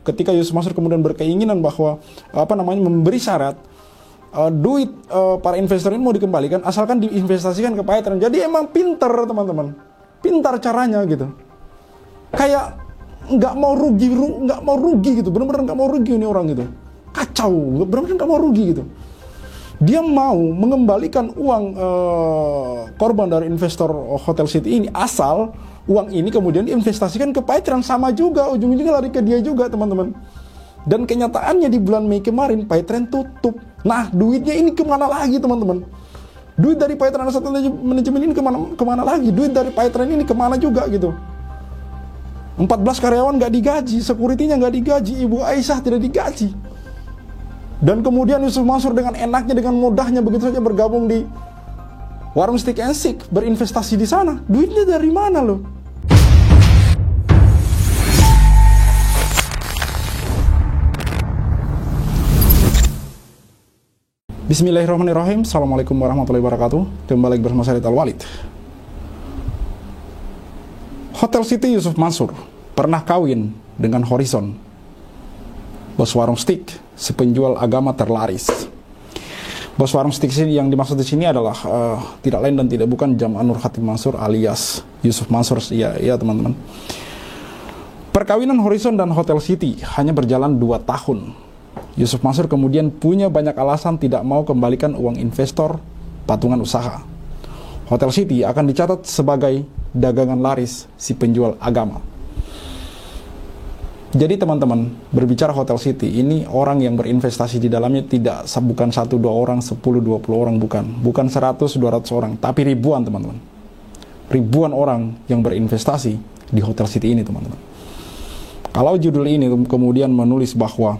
ketika Yusuf Mansur kemudian berkeinginan bahwa memberi syarat duit para investor ini mau dikembalikan asalkan diinvestasikan ke Paytren. Jadi emang pinter teman-teman, pintar caranya gitu. Kayak nggak mau rugi gitu, benar-benar nggak mau rugi ini orang gitu. Kacau, benar-benar nggak mau rugi gitu. Dia mau mengembalikan uang korban dari investor Hotel City ini asal uang ini kemudian diinvestasikan ke Paytren. Sama juga, ujung-ujungnya lari ke dia juga teman-teman. Dan kenyataannya di bulan Mei kemarin Paytren tutup. Nah, duitnya ini kemana lagi teman-teman? Duit dari Paytren Asset Management ini kemana lagi? Duit dari Paytren ini kemana juga gitu? 14 karyawan nggak digaji, security-nya nggak digaji, Ibu Aisyah tidak digaji. Dan kemudian Yusuf Mansur dengan enaknya, dengan mudahnya begitu saja bergabung di Warung Steak and Shake, berinvestasi di sana. Duitnya dari mana loh? Bismillahirrahmanirrahim. Assalamualaikum warahmatullahi wabarakatuh. Kembali bersama saya Al-Walid. Hotel City Yusuf Mansur pernah kawin dengan Horizon, bos warung steak, si penjual agama terlaris. Bos warung steak yang dimaksud di sini adalah tidak lain dan tidak bukan Jam' An Nur Khatib Mansur alias Yusuf Mansur. Ya teman-teman. Perkawinan Horizon dan Hotel City hanya berjalan 2 tahun. Yusuf Mansur kemudian punya banyak alasan tidak mau kembalikan uang investor patungan usaha. Hotel City akan dicatat sebagai dagangan laris si penjual agama. Jadi teman-teman, berbicara Hotel City, ini orang yang berinvestasi di dalamnya bukan 1-2 orang, 10-20 orang, bukan 100-200 orang, tapi ribuan teman-teman. Ribuan orang yang berinvestasi di Hotel City ini teman-teman. Kalau judul ini kemudian menulis bahwa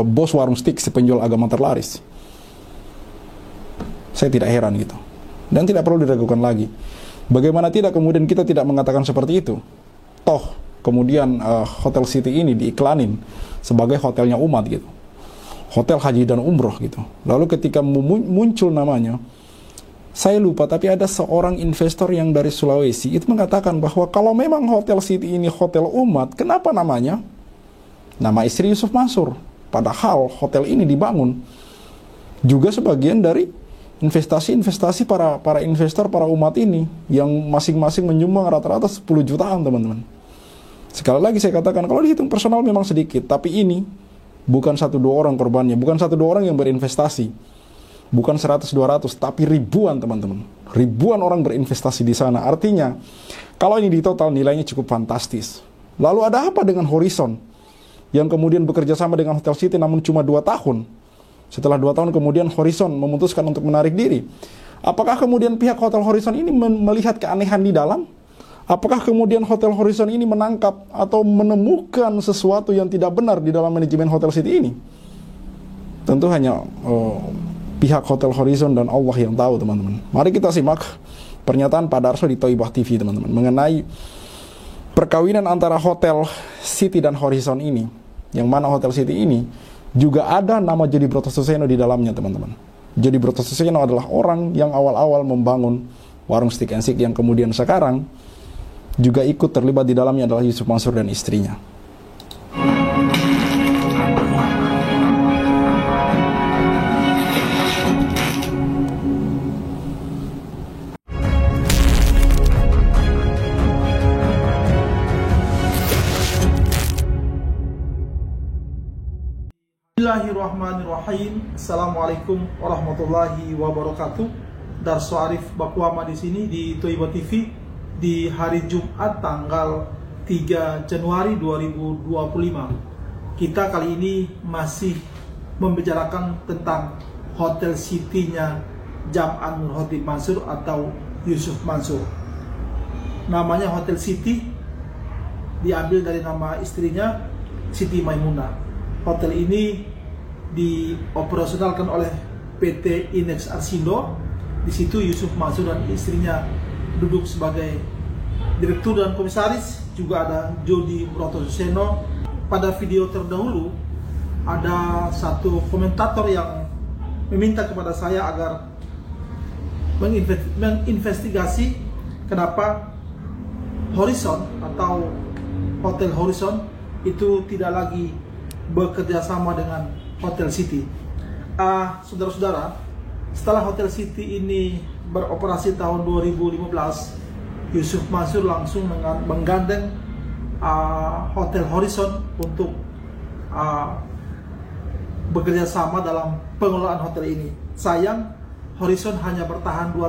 bos warung steak si penjual agama terlaris, saya tidak heran gitu. Dan tidak perlu diragukan lagi. Bagaimana tidak kemudian kita tidak mengatakan seperti itu? Toh kemudian Hotel City ini diiklanin sebagai hotelnya umat gitu, hotel haji dan umroh gitu. Lalu ketika muncul namanya, saya lupa, tapi ada seorang investor yang dari Sulawesi itu mengatakan bahwa kalau memang Hotel City ini hotel umat, kenapa namanya nama istri Yusuf Mansur? Padahal hotel ini dibangun juga sebagian dari investasi para investor, para umat ini yang masing-masing menyumbang rata-rata 10 jutaan teman-teman. Sekali lagi saya katakan, kalau dihitung personal memang sedikit, tapi ini bukan 1-2 orang korbannya, bukan 1-2 orang yang berinvestasi, bukan 100-200, tapi ribuan teman-teman. Ribuan orang berinvestasi di sana. Artinya, kalau ini di total nilainya cukup fantastis. Lalu ada apa dengan Horizon yang kemudian bekerja sama dengan Hotel City namun cuma 2 tahun? Setelah 2 tahun kemudian Horizon memutuskan untuk menarik diri. Apakah kemudian pihak Hotel Horizon ini melihat keanehan di dalam? Apakah kemudian Hotel Horizon ini menangkap atau menemukan sesuatu yang tidak benar di dalam manajemen Hotel City ini? Tentu hanya pihak Hotel Horizon dan Allah yang tahu teman-teman. Mari kita simak pernyataan Pak Darso di Thaibah TV teman-teman mengenai perkawinan antara Hotel City dan Horizon ini, yang mana Hotel City ini juga ada nama Jody Brotoseno di dalamnya teman-teman. Jody Brotoseno adalah orang yang awal-awal membangun warung steak and shake yang kemudian sekarang juga ikut terlibat di dalamnya adalah Yusuf Mansur dan istrinya. Bismillahirrahmanirrahim. Assalamualaikum warahmatullahi wabarakatuh. Darso Arif Bakuama di sini di Thaibah TV di hari Jumat tanggal 3 Januari 2025. Kita kali ini masih membicarakan tentang Hotel City-nya Jam' An Nur Khatib Mansur atau Yusuf Mansur. Namanya Hotel City diambil dari nama istrinya Siti Maimunah. Hotel ini dioperasionalkan oleh PT Inex Arsindo. Di situ Yusuf Mansur dan istrinya duduk sebagai direktur dan komisaris. Juga ada Jody Brotoseno. Pada video terdahulu ada satu komentator yang meminta kepada saya agar menginvestigasi kenapa Horizon atau Hotel Horizon itu tidak lagi bekerja sama dengan Hotel City. Saudara-saudara, setelah Hotel City ini beroperasi tahun 2015, Yusuf Mansur langsung menggandeng Hotel Horizon untuk bekerja sama dalam pengelolaan hotel ini. Sayang, Horizon hanya bertahan 2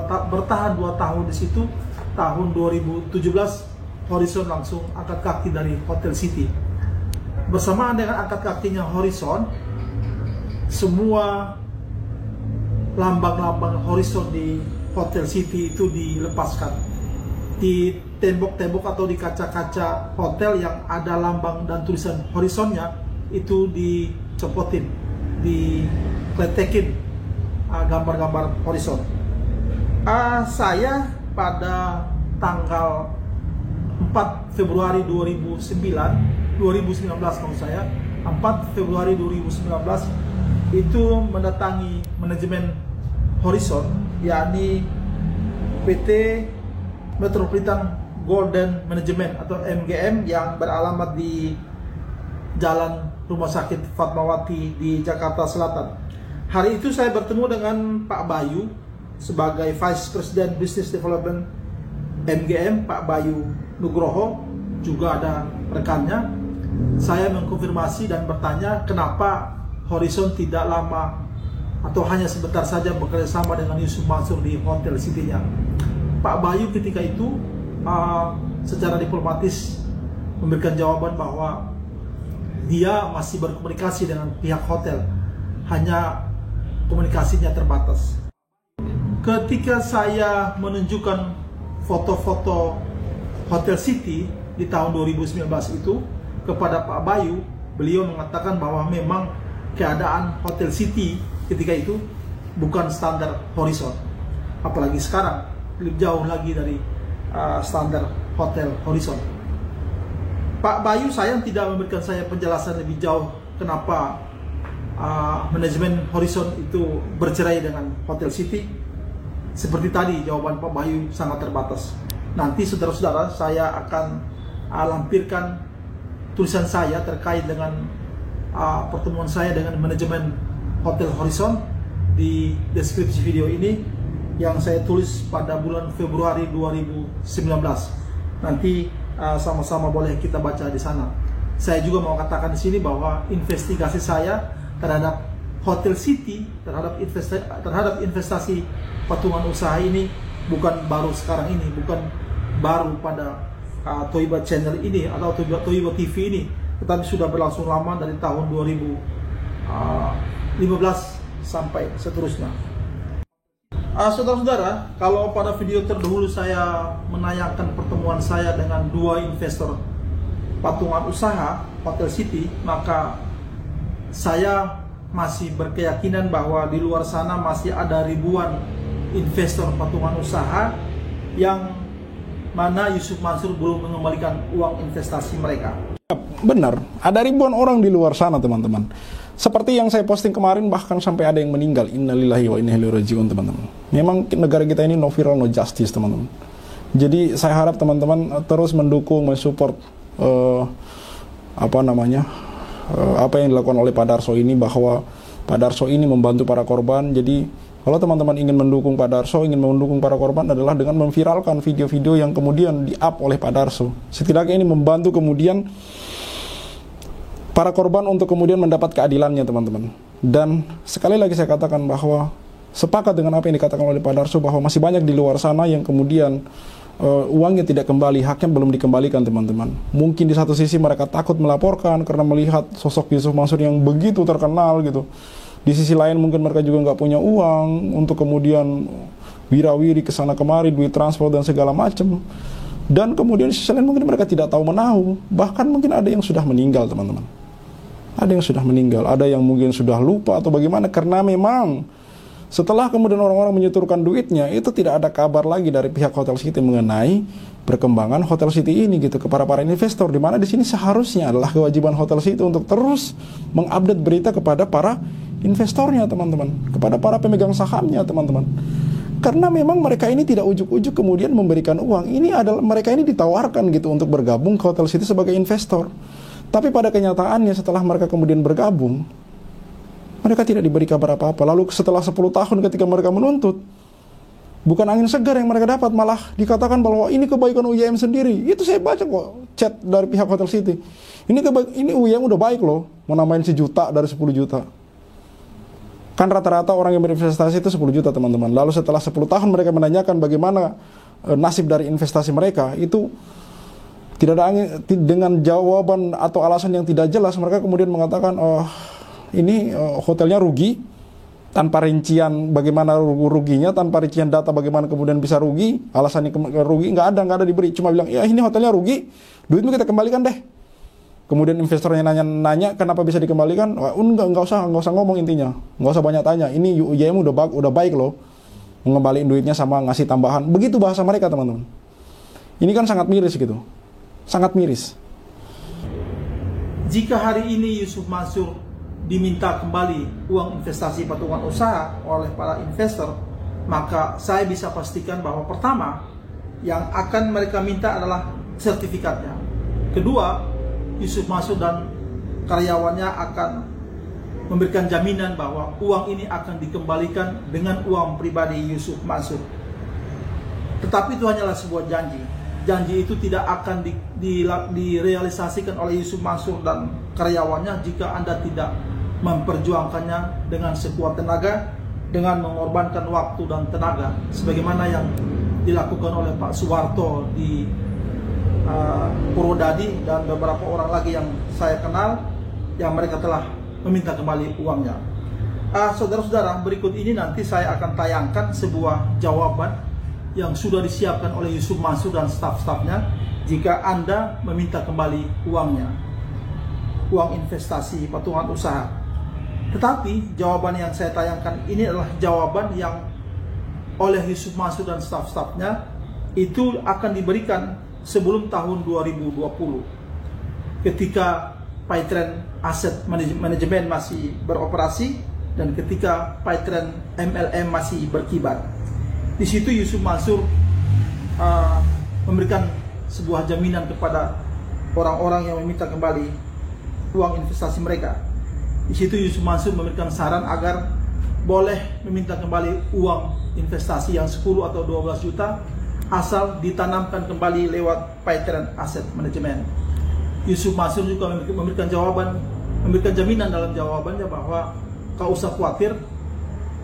tahun di situ. Tahun 2017 Horizon langsung angkat kaki dari Hotel City. Bersamaan dengan angkat kakinya Horizon, semua lambang-lambang Horizon di Hotel City itu dilepaskan. Di tembok-tembok atau di kaca-kaca hotel yang ada lambang dan tulisan Horizonnya itu dicopotin, dikletekin gambar-gambar Horizon. Saya pada tanggal 4 Februari 2019 maksud saya, 4 Februari 2019 itu mendatangi manajemen Horizon, yakni PT Metropolitan Golden Management atau MGM yang beralamat di Jalan Rumah Sakit Fatmawati di Jakarta Selatan. Hari itu saya bertemu dengan Pak Bayu sebagai Vice President Business Development MGM, Pak Bayu Nugroho, juga ada rekannya. Saya mengkonfirmasi dan bertanya kenapa Horizon tidak lama atau hanya sebentar saja bekerja sama dengan Yusuf Mansur di Hotel City-nya. Pak Bayu ketika itu secara diplomatis memberikan jawaban bahwa dia masih berkomunikasi dengan pihak hotel, hanya komunikasinya terbatas. Ketika saya menunjukkan foto-foto Hotel City di tahun 2019 itu kepada Pak Bayu, beliau mengatakan bahwa memang keadaan Hotel City ketika itu bukan standar Horizon, apalagi sekarang lebih jauh lagi dari standar Hotel Horizon. Pak Bayu sayang tidak memberikan saya penjelasan lebih jauh kenapa manajemen Horizon itu bercerai dengan Hotel City. Seperti tadi, jawaban Pak Bayu sangat terbatas. Nanti saudara-saudara, saya akan lampirkan tulisan saya terkait dengan pertemuan saya dengan manajemen Hotel Horizon di deskripsi video ini yang saya tulis pada bulan Februari 2019. Nanti sama-sama boleh kita baca di sana. Saya juga mau katakan di sini bahwa investigasi saya terhadap Hotel City, terhadap investasi patungan usaha ini bukan baru sekarang ini, bukan baru pada Toiba Channel ini atau Toiba TV ini, tetapi sudah berlangsung lama dari tahun 2015 sampai seterusnya. Saudara-saudara, kalau pada video terdahulu saya menayangkan pertemuan saya dengan 2 investor patungan usaha Hotel City, maka saya masih berkeyakinan bahwa di luar sana masih ada ribuan investor patungan usaha yang mana Yusuf Mansur belum mengembalikan uang investasi mereka. Benar, ada ribuan orang di luar sana, teman-teman. Seperti yang saya posting kemarin, bahkan sampai ada yang meninggal. Innalillahi wa inna ilaihi raji'un, teman-teman. Memang negara kita ini no viral, no justice, teman-teman. Jadi saya harap teman-teman terus mendukung, mensupport apa yang dilakukan oleh Pak Darso ini, bahwa Pak Darso ini membantu para korban. Jadi kalau teman-teman ingin mendukung Pak Darso, ingin mendukung para korban, adalah dengan memviralkan video-video yang kemudian di-up oleh Pak Darso. Setidaknya ini membantu kemudian para korban untuk kemudian mendapat keadilannya, teman-teman. Dan sekali lagi saya katakan bahwa sepakat dengan apa yang dikatakan oleh Pak Darso, bahwa masih banyak di luar sana yang kemudian uangnya tidak kembali, haknya belum dikembalikan, teman-teman. Mungkin di satu sisi mereka takut melaporkan karena melihat sosok Yusuf Mansur yang begitu terkenal gitu. Di sisi lain mungkin mereka juga nggak punya uang untuk kemudian wirawiri kesana kemari, duit transport dan segala macam. Dan kemudian di sisi lain mungkin mereka tidak tahu menahu, bahkan mungkin ada yang sudah meninggal, teman-teman. Ada yang sudah meninggal, ada yang mungkin sudah lupa atau bagaimana, karena memang setelah kemudian orang-orang menyetorkan duitnya, itu tidak ada kabar lagi dari pihak Hotel City mengenai perkembangan Hotel City ini gitu kepada para investor, di mana di sini seharusnya adalah kewajiban Hotel City untuk terus mengupdate berita kepada para investornya, teman-teman, kepada para pemegang sahamnya, teman-teman. Karena memang mereka ini tidak ujuk-ujuk kemudian memberikan uang. Ini adalah mereka ini ditawarkan gitu untuk bergabung ke Hotel City sebagai investor. Tapi pada kenyataannya setelah mereka kemudian bergabung, mereka tidak diberi kabar apa-apa. Lalu setelah 10 tahun ketika mereka menuntut, bukan angin segar yang mereka dapat, malah dikatakan bahwa ini kebaikan UIM sendiri. Itu saya baca kok chat dari pihak Hotel City. Ini UIM udah baik loh, mau nambahin 1 juta dari 10 juta. Kan rata-rata orang yang berinvestasi itu 10 juta teman-teman. Lalu setelah 10 tahun mereka menanyakan bagaimana nasib dari investasi mereka, itu tidak ada angin, dengan jawaban atau alasan yang tidak jelas. Mereka kemudian mengatakan, ini hotelnya rugi, tanpa rincian bagaimana ruginya, tanpa rincian data bagaimana kemudian bisa rugi. Alasannya rugi nggak ada diberi, cuma bilang ya ini hotelnya rugi, duitmu kita kembalikan deh. Kemudian investornya nanya kenapa bisa dikembalikan. Nggak usah ngomong, intinya nggak usah banyak tanya, ini UIM udah baik loh, mengembalikan duitnya sama ngasih tambahan. Begitu bahasa mereka teman-teman. Ini kan sangat miris gitu, sangat miris. Jika hari ini Yusuf Mansur diminta kembali uang investasi patungan usaha oleh para investor, maka saya bisa pastikan bahwa pertama, yang akan mereka minta adalah sertifikatnya. Kedua, Yusuf Mansur dan karyawannya akan memberikan jaminan bahwa uang ini akan dikembalikan dengan uang pribadi Yusuf Mansur. Tetapi itu hanyalah sebuah janji. Janji itu tidak akan direalisasikan oleh Yusuf Mansur dan karyawannya jika Anda tidak memperjuangkannya dengan sekuat tenaga, dengan mengorbankan waktu dan tenaga, sebagaimana yang dilakukan oleh Pak Suwarto di Purwodadi dan beberapa orang lagi yang saya kenal, yang mereka telah meminta kembali uangnya. Saudara-saudara, berikut ini nanti saya akan tayangkan sebuah jawaban yang sudah disiapkan oleh Yusuf Mansur dan staf-stafnya jika Anda meminta kembali uangnya, uang investasi patungan usaha. Tetapi jawaban yang saya tayangkan ini adalah jawaban yang oleh Yusuf Mansur dan staf-stafnya itu akan diberikan sebelum tahun 2020, ketika Paytrend Asset Management masih beroperasi dan ketika Paytrend MLM masih berkibar. Di situ Yusuf Mansur memberikan sebuah jaminan kepada orang-orang yang meminta kembali uang investasi mereka. Di situ Yusuf Mansur memberikan saran agar boleh meminta kembali uang investasi yang 10 atau 12 juta asal ditanamkan kembali lewat Paytrend Asset Management. Yusuf Mansur juga memberikan jaminan dalam jawabannya bahwa kau usah khawatir,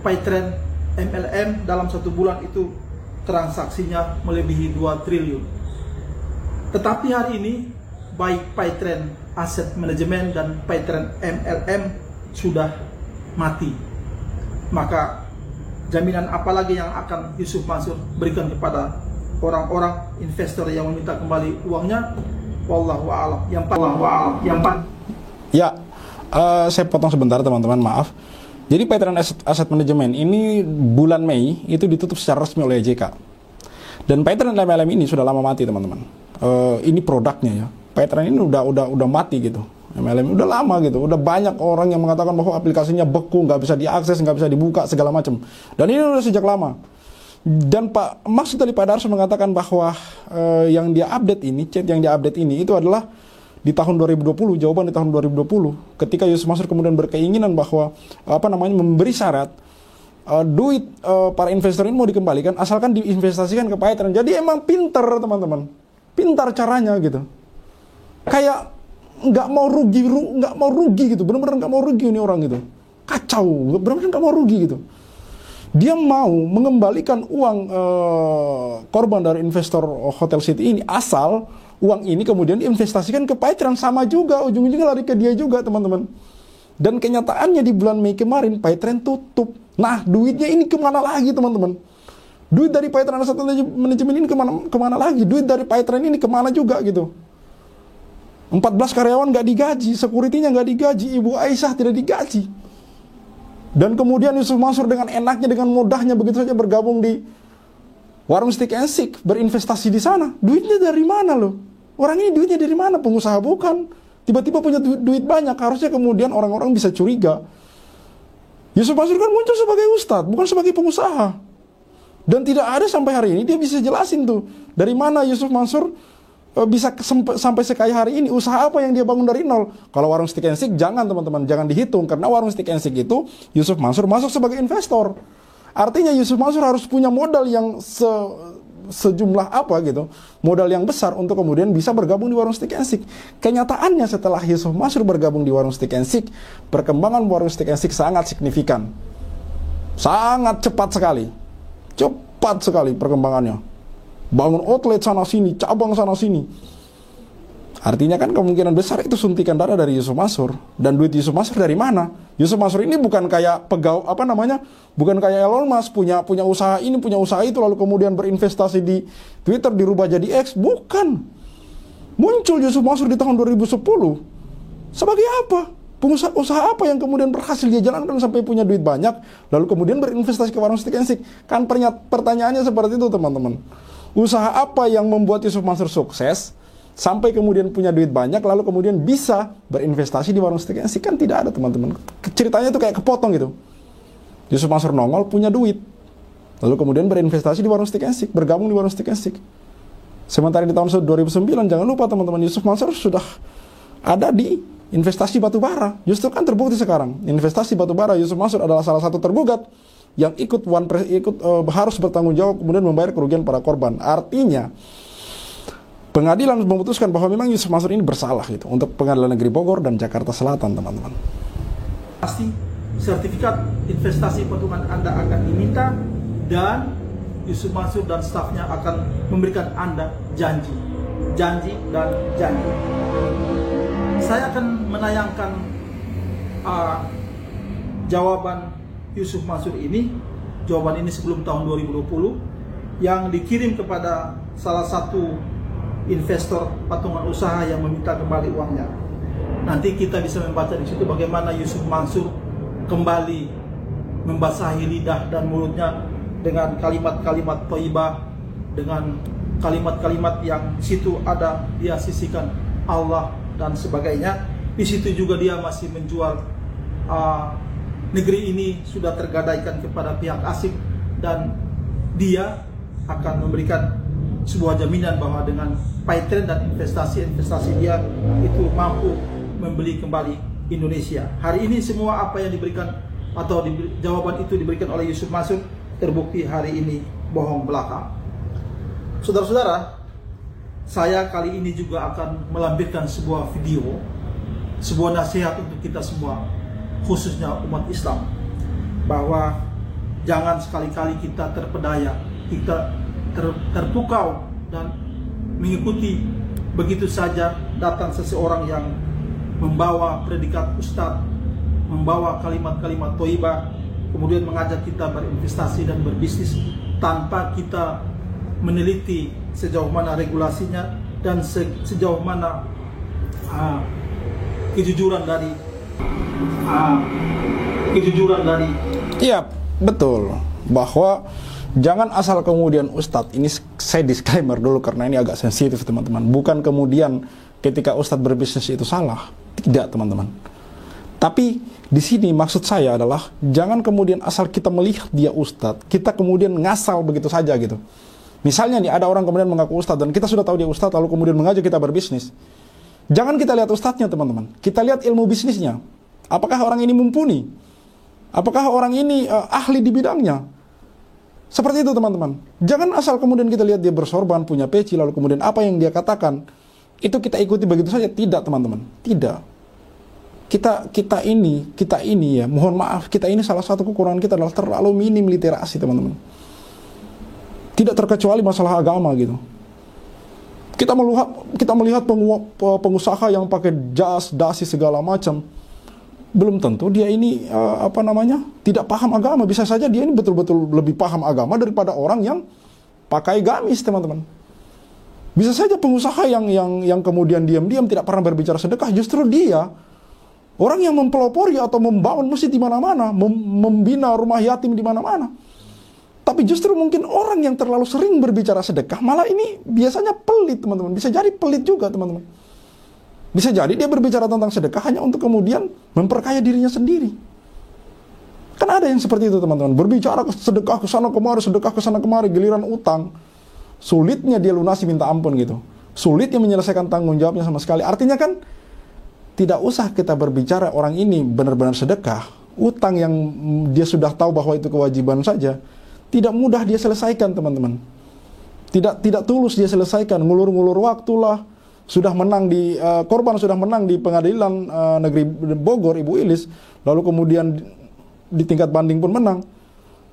Paytrend MLM dalam 1 bulan itu transaksinya melebihi 2 triliun. Tetapi hari ini baik Paytrend Asset Management dan Paytrend MLM sudah mati. Maka jaminan apa lagi yang akan Yusuf Mansur berikan kepada orang-orang investor yang meminta kembali uangnya? Wallahu a'lam. Saya potong sebentar teman-teman, maaf. Jadi Paytrend Asset Management ini bulan Mei itu ditutup secara resmi oleh JK. Dan Paytrend MLM ini sudah lama mati teman-teman. Ini produknya ya. Paytrend ini udah mati gitu. MLM udah lama gitu. Udah banyak orang yang mengatakan bahwa aplikasinya beku, nggak bisa diakses, nggak bisa dibuka segala macam. Dan ini udah sejak lama. Dan maksud dari Pak Darso mengatakan bahwa yang dia update ini, chat yang dia update ini itu adalah di tahun 2020, jawaban di tahun 2020, ketika Yusuf Mansur kemudian berkeinginan bahwa memberi syarat duit para investor ini mau dikembalikan asalkan diinvestasikan ke Paytrend. Jadi emang pintar teman-teman, pintar caranya gitu. Kayak nggak mau rugi gitu, benar-benar nggak mau rugi ini orang gitu. Kacau, benar-benar nggak mau rugi gitu. Dia mau mengembalikan uang korban dari investor Hotel City ini asal uang ini kemudian diinvestasikan ke Paytrend. Sama juga, ujung-ujungnya lari ke dia juga teman-teman. Dan kenyataannya di bulan Mei kemarin Paytrend tutup. Nah duitnya ini kemana lagi teman-teman? Duit dari Paytrend Asset Management ini kemana lagi? Duit dari Paytrend ini kemana juga gitu? 14 karyawan nggak digaji, security-nya nggak digaji, Ibu Aisyah tidak digaji. Dan kemudian Yusuf Mansur dengan enaknya, dengan mudahnya begitu saja bergabung di Warung Steak and Shake, berinvestasi di sana. Duitnya dari mana loh? Orang ini duitnya dari mana? Pengusaha bukan. Tiba-tiba punya duit banyak. Harusnya kemudian orang-orang bisa curiga. Yusuf Mansur kan muncul sebagai ustadz, bukan sebagai pengusaha. Dan tidak ada sampai hari ini dia bisa jelasin tuh dari mana Yusuf Mansur bisa sampai sekaya hari ini? Usaha apa yang dia bangun dari nol? Kalau warung stick and stick, jangan teman-teman, jangan dihitung. Karena warung stick and stick itu Yusuf Mansur masuk sebagai investor. Artinya Yusuf Mansur harus punya modal yang sejumlah apa gitu, modal yang besar untuk kemudian bisa bergabung di warung stick and stick. Kenyataannya setelah Yusuf Mansur bergabung di warung stick and stick, perkembangan warung stick and stick sangat signifikan. Sangat cepat sekali. Cepat sekali perkembangannya. Bangun outlet sana sini, cabang sana sini. Artinya kan kemungkinan besar itu suntikan darah dari Yusuf Mansur. Dan duit Yusuf Mansur dari mana? Yusuf Mansur ini bukan kayak pegawai, bukan kayak Elon Musk punya usaha ini, punya usaha itu, lalu kemudian berinvestasi di Twitter dirubah jadi X. Bukan. Muncul Yusuf Mansur di tahun 2010. Sebagai apa? Pengusaha usaha apa yang kemudian berhasil dia jalankan sampai punya duit banyak, lalu kemudian berinvestasi ke warung stick and stick? Kan pertanyaannya seperti itu, teman-teman. Usaha apa yang membuat Yusuf Mansur sukses sampai kemudian punya duit banyak lalu kemudian bisa berinvestasi di warung stick and stick? Kan tidak ada, teman-teman. Ceritanya itu kayak kepotong gitu. Yusuf Mansur nongol punya duit, lalu kemudian berinvestasi di warung stick and stick, bergabung di warung stick and stick. Sementara di tahun 2009, jangan lupa teman-teman, Yusuf Mansur sudah ada di investasi batubara. Justru kan terbukti sekarang investasi batubara Yusuf Mansur adalah salah satu tergugat yang harus bertanggung jawab kemudian membayar kerugian para korban. Artinya pengadilan memutuskan bahwa memang Yusuf Mansur ini bersalah gitu untuk Pengadilan Negeri Bogor dan Jakarta Selatan, teman-teman. Pasti sertifikat investasi patungan Anda akan diminta dan Yusuf Mansur dan stafnya akan memberikan Anda janji dan janji. Saya akan menayangkan jawaban Yusuf Mansur ini, jawaban ini sebelum tahun 2020 yang dikirim kepada salah satu investor patungan usaha yang meminta kembali uangnya. Nanti kita bisa membaca di situ bagaimana Yusuf Mansur kembali membasahi lidah dan mulutnya dengan kalimat-kalimat thayyibah, dengan kalimat-kalimat yang situ ada dia sisihkan Allah dan sebagainya. Di situ juga dia masih menjual negeri ini sudah tergadaikan kepada pihak asing dan dia akan memberikan sebuah jaminan bahwa dengan paytrend dan investasi dia itu mampu membeli kembali Indonesia. Hari ini semua apa yang diberikan atau jawaban itu diberikan oleh Yusuf Mansur terbukti hari ini bohong belaka. Saudara-saudara, saya kali ini juga akan melampirkan sebuah video, sebuah nasihat untuk kita semua, khususnya umat Islam, bahwa jangan sekali-kali kita terpedaya, kita terpukau dan mengikuti begitu saja datang seseorang yang membawa predikat ustadz, membawa kalimat-kalimat thayyibah, kemudian mengajak kita berinvestasi dan berbisnis tanpa kita meneliti sejauh mana regulasinya dan sejauh mana kejujuran dari Iya, betul. Bahwa jangan asal kemudian Ustadz, ini saya disclaimer dulu karena ini agak sensitif, teman-teman. Bukan kemudian ketika Ustadz berbisnis itu salah. Tidak, teman-teman. Tapi di sini maksud saya adalah jangan kemudian asal kita melihat dia Ustadz, kita kemudian ngasal begitu saja gitu. Misalnya nih ada orang kemudian mengaku Ustadz dan kita sudah tahu dia Ustadz lalu kemudian mengajak kita berbisnis. Jangan kita lihat Ustadznya, teman-teman. Kita lihat ilmu bisnisnya. Apakah orang ini mumpuni? Apakah orang ini ahli di bidangnya? Seperti itu, teman-teman. Jangan asal kemudian kita lihat dia bersorban, punya peci, lalu kemudian apa yang dia katakan itu kita ikuti begitu saja. Tidak, teman-teman. Tidak. Kita ini ya, mohon maaf, kita ini salah satu kekurangan kita adalah terlalu minim literasi, teman-teman. Tidak terkecuali masalah agama gitu. Kita melihat pengusaha yang pakai jas, dasi segala macam. Belum tentu dia ini tidak paham agama. Bisa saja dia ini betul-betul lebih paham agama daripada orang yang pakai gamis, teman-teman. Bisa saja pengusaha yang kemudian diam-diam tidak pernah berbicara sedekah, justru dia orang yang mempelopori atau membangun masjid di mana-mana, membina rumah yatim di mana-mana. Tapi justru mungkin orang yang terlalu sering berbicara sedekah malah ini biasanya pelit, teman-teman. Bisa jadi pelit juga, teman-teman. Bisa jadi dia berbicara tentang sedekah hanya untuk kemudian memperkaya dirinya sendiri. Kan ada yang seperti itu, teman-teman. Berbicara sedekah ke sana kemari, sedekah ke sana kemari, giliran utang, sulitnya dia lunasi minta ampun gitu. sulitnya menyelesaikan tanggung jawabnya sama sekali. Artinya kan tidak usah kita berbicara orang ini benar-benar sedekah. Utang yang dia sudah tahu bahwa itu kewajiban saja, tidak mudah dia selesaikan, teman-teman. Tidak tulus dia selesaikan, ngulur-ngulur waktulah. Sudah menang di korban sudah menang di pengadilan negeri Bogor, Ibu Ilis, lalu kemudian di tingkat banding pun menang.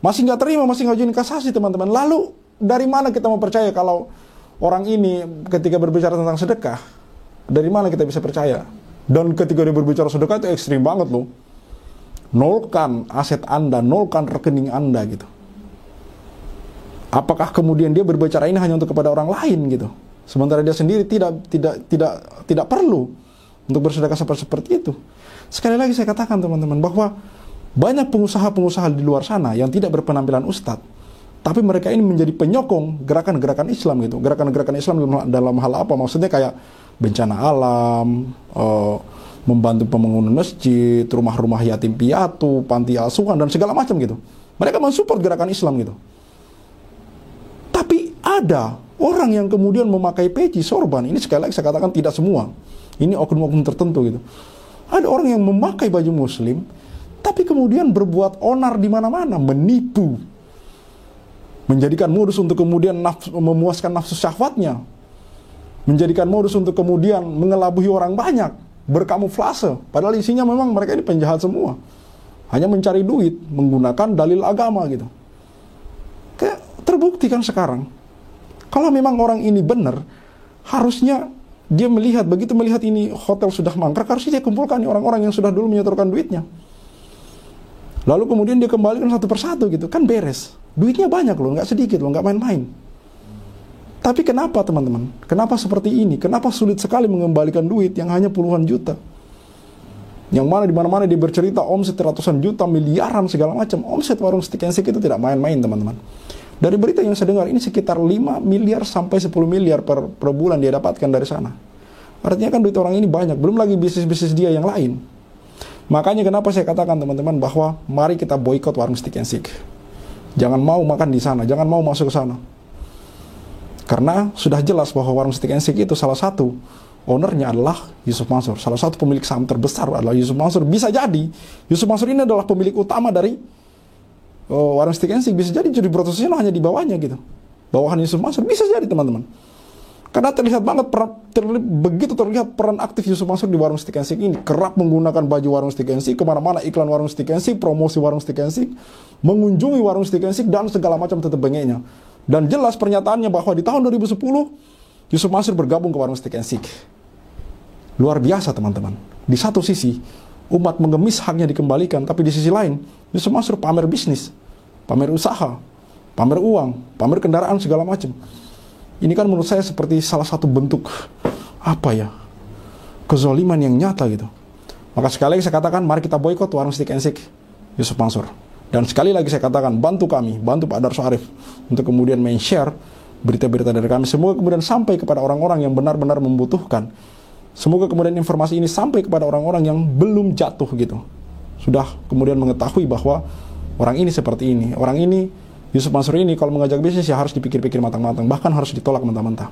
Masih nggak terima, masih ngajuin kasasi, teman-teman. Lalu dari mana kita mau percaya kalau orang ini ketika berbicara tentang sedekah, dari mana kita bisa percaya? Dan ketika dia berbicara sedekah itu ekstrim banget loh. Nolkan aset Anda, nolkan rekening Anda gitu. Apakah kemudian dia berbicara ini hanya untuk kepada orang lain gitu? Sementara dia sendiri tidak perlu untuk bersedekah seperti itu. Sekali lagi saya katakan, teman-teman, bahwa banyak pengusaha-pengusaha di luar sana yang tidak berpenampilan ustadz, tapi mereka ini menjadi penyokong gerakan-gerakan Islam gitu. Gerakan-gerakan Islam dalam hal apa? Maksudnya kayak bencana alam, membantu pembangunan masjid, rumah-rumah yatim piatu, panti asuhan, dan segala macam gitu. Mereka mensupport gerakan Islam gitu. Tapi ada orang yang kemudian memakai peci sorban. Ini sekali lagi saya katakan tidak semua. Ini oknum-oknum tertentu gitu. Ada orang yang memakai baju muslim, tapi kemudian berbuat onar di mana-mana, menipu, menjadikan modus untuk kemudian memuaskan nafsu syahwatnya, menjadikan modus untuk kemudian mengelabui orang banyak, berkamuflase. Padahal isinya memang mereka ini penjahat semua, hanya mencari duit menggunakan dalil agama gitu. Kayak terbukti kan sekarang. Kalau memang orang ini benar, harusnya dia melihat, begitu melihat ini hotel sudah mangkrak, harusnya dia kumpulkan orang-orang yang sudah dulu menyetorkan duitnya. Lalu kemudian dia kembalikan satu persatu gitu, kan beres. Duitnya banyak loh, nggak sedikit loh, nggak main-main. Tapi kenapa, teman-teman? Kenapa seperti ini? Kenapa sulit sekali mengembalikan duit yang hanya puluhan juta? Yang mana di mana-mana dia bercerita omset ratusan juta, miliaran, segala macam. Omset warung Stick and Shake itu tidak main-main, teman-teman. Dari berita yang saya dengar, ini sekitar 5 miliar sampai 10 miliar per bulan dia dapatkan dari sana. Artinya kan duit orang ini banyak, belum lagi bisnis-bisnis dia yang lain. Makanya kenapa saya katakan, teman-teman, bahwa mari kita boikot warung Stick and Shake. Jangan mau makan di sana, jangan mau masuk ke sana. Karena sudah jelas bahwa warung Stick and Shake itu salah satu ownernya adalah Yusuf Mansur. Salah satu pemilik saham terbesar adalah Yusuf Mansur. Bisa jadi Yusuf Mansur ini adalah pemilik utama dari warung Stick and Shake. Bisa jadi juri prosesnya hanya di bawahnya gitu, bawahan Yusuf Mansur. Bisa jadi, teman-teman. Karena terlihat banget begitu terlihat peran aktif Yusuf Mansur di warung Stick and Shake ini. Kerap menggunakan baju warung Stick and Shake, kemana-mana iklan warung Stick and Shake, promosi warung Stick and Shake, mengunjungi warung Stick and Shake, dan segala macam tetap bengeknya. Dan jelas pernyataannya bahwa di tahun 2010 Yusuf Mansur bergabung ke warung Stick and Shake. Luar biasa, teman-teman. Di satu sisi umat mengemis haknya dikembalikan, tapi di sisi lain Yusuf Mansur pamer bisnis, pamer usaha, pamer uang, pamer kendaraan, segala macam. Ini kan menurut saya seperti salah satu bentuk kezoliman yang nyata gitu. Maka sekali lagi saya katakan, mari kita boikot warung Stick and Shake Yusuf Mansur. Dan sekali lagi saya katakan, bantu kami, bantu Pak Darso Arif untuk kemudian men-share berita-berita dari kami. Semoga kemudian sampai kepada orang-orang yang benar-benar membutuhkan. Semoga kemudian informasi ini sampai kepada orang-orang yang belum jatuh gitu. Sudah kemudian mengetahui bahwa orang ini seperti ini. Orang ini, Yusuf Mansur ini, kalau mengajak bisnis ya harus dipikir-pikir matang-matang. Bahkan harus ditolak mentah-mentah.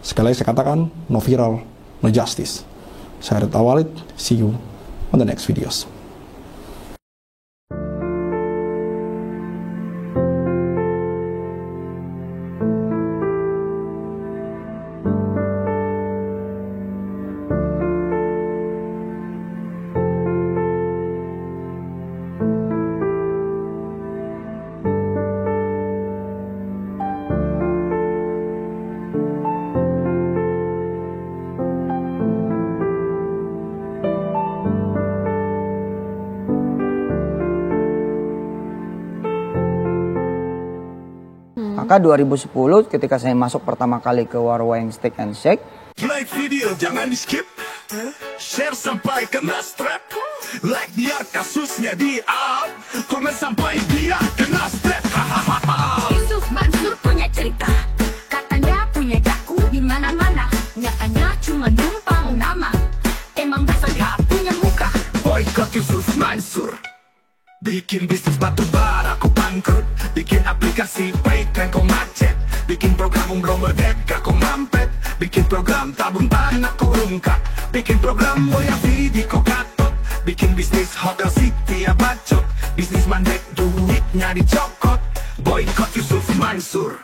Sekali lagi saya katakan, no viral, no justice. Saya Red Awalid, see you on the next videos. Maka 2010 ketika saya masuk pertama kali ke warung Stick and Shake, like video jangan di skip, share sampai kena strap, like biar kasusnya di up, komen sampai dia kena strap. Yusuf Mansur punya cerita, katanya punya jaku di mana-mana, nyatanya cuma numpang nama, emang dasar gak punya muka. Boykot Yusuf Mansur, bikin bisnis batu bara kau bangkrut, bikin aplikasi fake dan kau macet, bikin program umroh merdeka kau mampet, bikin program tabung tanah kau rungkat, bikin program Moya Vidi kau katot, bikin bisnis hotel city ya bacot, bisnis mandek duitnya dicokot, boykot Yusuf Mansur.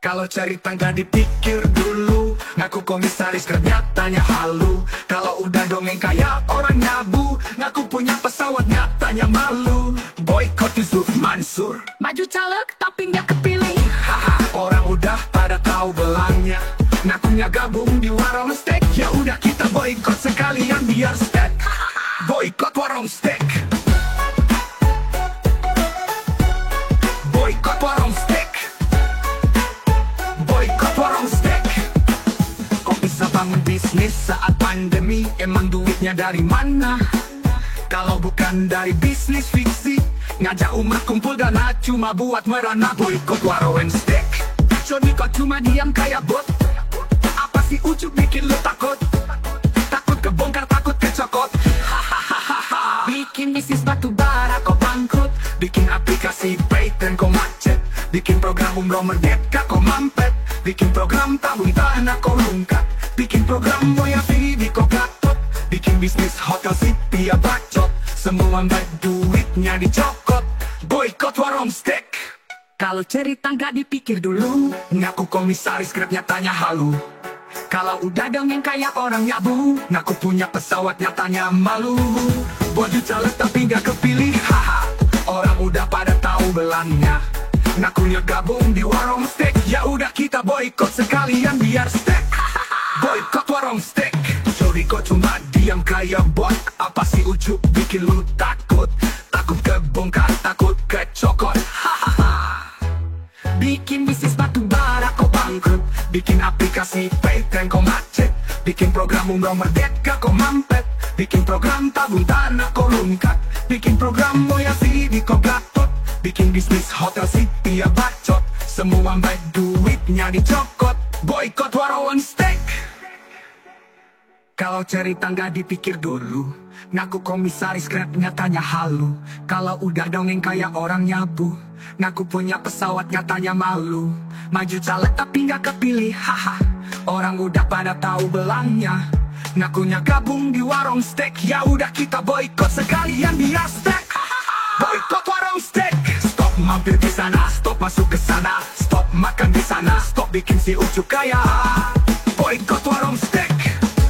Kalau cari tangga dipikir dulu, ngaku komisaris nyatanya halu. Kalau udah dongeng kayak orang nyabu, ngaku punya pesawat nyatanya malu. Boykot Yusuf Mansur. Maju caleg tapi nggak kepilih. Haha, orang udah pada tahu belangnya, ngakunya gabung di warung steak. Ya udah kita boykot sekalian biar steak. Boykot warung steak. Boykot warung steak. Boykot warung steak. Kok bisa bangun bisnis saat pandemi? Emang duitnya dari mana? Kalau bukan dari bisnis fiksi, ngajak umat kumpul dana cuma buat merana. Boykot warung steak. Joni kok cuma diam kayak bot? Apa sih ucup bikin lu takut? Takut kebongkar, takut kecokot. Hahaha. Bikin bisnis batu bara kok bangkrut. Bikin aplikasi Paytm kok macet, bikin program umroh merdeka kok mampet, bikin program tabung tanah kok rungkat, bikin program Moya Vidi kok gatot, bikin bisnis hotel city ya bacot, semua baik duitnya dicokot. Boykot warung steak. Kalau cerita nggak dipikir dulu, Ngaku komisaris Grab nyatanya halu. Kalau udah dongeng kayak orang nyabu, ngaku punya pesawat nyatanya malu. Baju caleg tapi gak kepilih, haha. Orang udah pada tahu belangnya, ngakunya gabung di warung steak. Ya udah kita boykot sekalian biar steak. Boykot warung steak. Sorry kok cuma diam kayak bot? Apa sih ucup bikin lu takut? Takut kebongkar, takut kecokot. Hahaha. bikin bisnis batu bara kok bangkrut. Bikin aplikasi Paytm kok macet, bikin program umroh merdeka kok mampet, bikin program tabung tanah kok rungkat, bikin program Moya Vidi kok gatot, bikin bisnis hotel city ya bacot, semua baik duitnya dicokot. Boykot warung steak. Kalau cerita nggak dipikir dulu, ngaku komisaris Grab nyatanya halu. Kalau udah dongeng kayak orang nyabu, ngaku punya pesawat nyatanya malu. Maju caleg tapi nggak kepilih, haha. Orang udah pada tahu belangnya, ngakunya gabung di warung steak. Ya udah kita boykot sekalian biar steak. Boykot warung steak. Stop mampir di sana, stop masuk ke sana, stop makan di sana, stop bikin si ucup kaya. Boykot warung steak.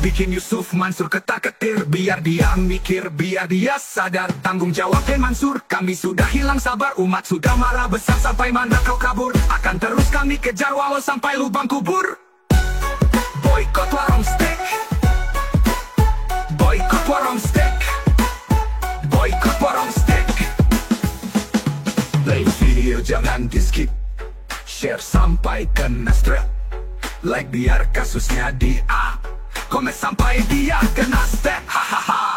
Bikin Yusuf Mansur ketar-ketir, biar dia mikir, biar dia sadar tanggung jawabnya Mansur. Kami sudah hilang sabar, umat sudah marah besar. Sampai mana kau kabur, akan terus kami kejar walau sampai lubang kubur. Boykot warung steak. Boykot warung steak. Boykot warung steak. Play video jangan di skip, share sampai kena strap, like biar kasusnya di up, komen sampai dia kena step. Hahaha.